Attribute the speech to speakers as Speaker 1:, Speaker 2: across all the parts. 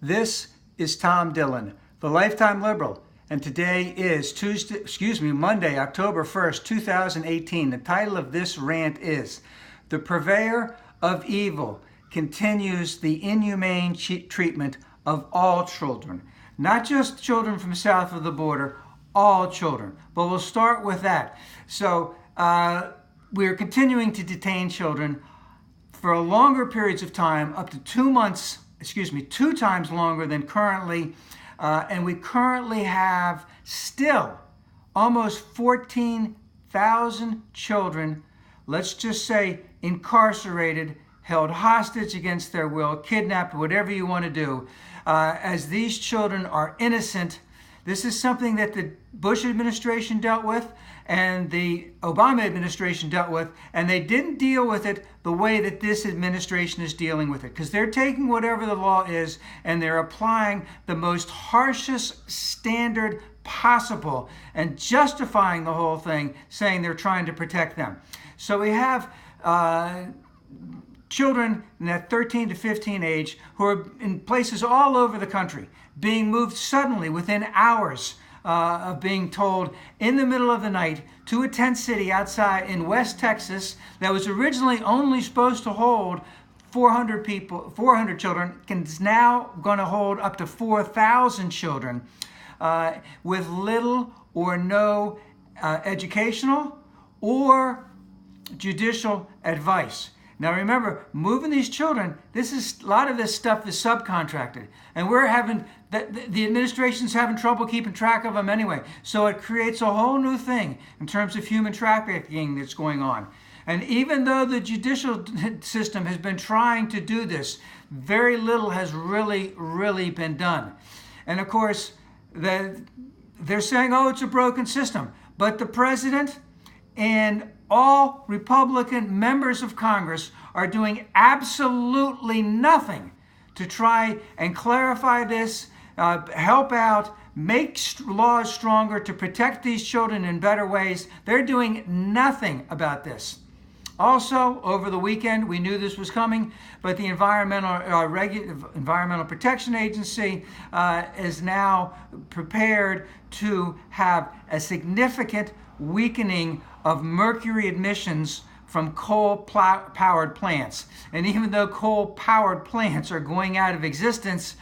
Speaker 1: This is Tom Dillon, the Lifetime Liberal, and today is Monday, October 1st, 2018. The title of this rant is "The Purveyor of Evil Continues the Inhumane Treatment of All Children." Not just children from south of the border, all children. But we'll start with that. So we're continuing to detain children for longer periods of time, up to 2 months, 2 times longer than currently. And we currently have still almost 14,000 children, let's just say incarcerated, held hostage against their will, kidnapped, whatever you want to do, as these children are innocent. This is something that the Bush administration dealt with and the Obama administration dealt with, and they didn't deal with it the way that this administration is dealing with it, because they're taking whatever the law is and they're applying the most harshest standard possible and justifying the whole thing, saying they're trying to protect them. So we have children in that 13 to 15 age who are in places all over the country being moved suddenly within hours of being told in the middle of the night to a tent city outside in West Texas that was originally only supposed to hold 400 people, 400 children, is now going to hold up to 4,000 children with little or no educational or judicial advice. Now remember, moving these children, a lot of this stuff is subcontracted, and the administration's having trouble keeping track of them anyway. So it creates a whole new thing in terms of human trafficking that's going on. And even though the judicial system has been trying to do this, very little has really been done. And of course, they're saying, oh, it's a broken system. But the president and all Republican members of Congress are doing absolutely nothing to try and clarify this, help out, make laws stronger to protect these children in better ways. They're doing nothing about this. Also, over the weekend, we knew this was coming, but the Environmental Protection Agency is now prepared to have a significant weakening of mercury emissions from coal-powered plants. And even though coal-powered plants are going out of existence,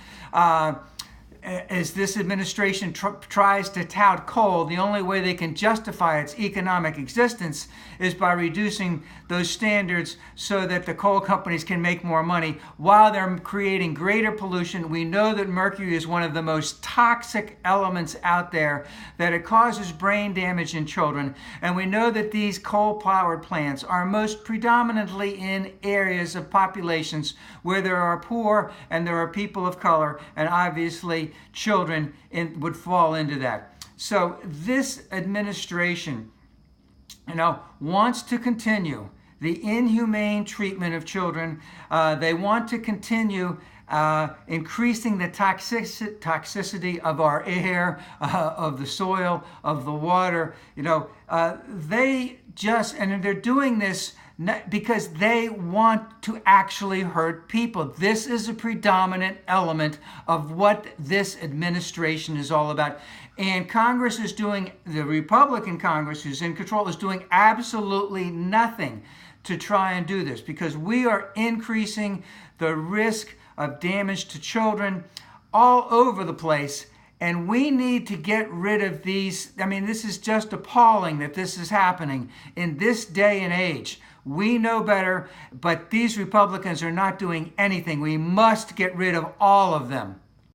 Speaker 1: as this administration tries to tout coal, the only way they can justify its economic existence is by reducing those standards so that the coal companies can make more money while they're creating greater pollution. We know that mercury is one of the most toxic elements out there, that it causes brain damage in children. And we know that these coal-powered plants are most predominantly in areas of populations where there are poor and there are people of color, and obviously children would fall into that. So this administration, wants to continue the inhumane treatment of children. They want to continue increasing the toxicity of our air, of the soil, of the water. They're doing this because they want to actually hurt people. This is a predominant element of what this administration is all about. And Congress is doing, the Republican Congress who's in control is doing absolutely nothing to try and do this, because we are increasing the risk of damage to children all over the place. And we need to get rid of these. This is just appalling that this is happening in this day and age. We know better, but these Republicans are not doing anything. We must get rid of all of them.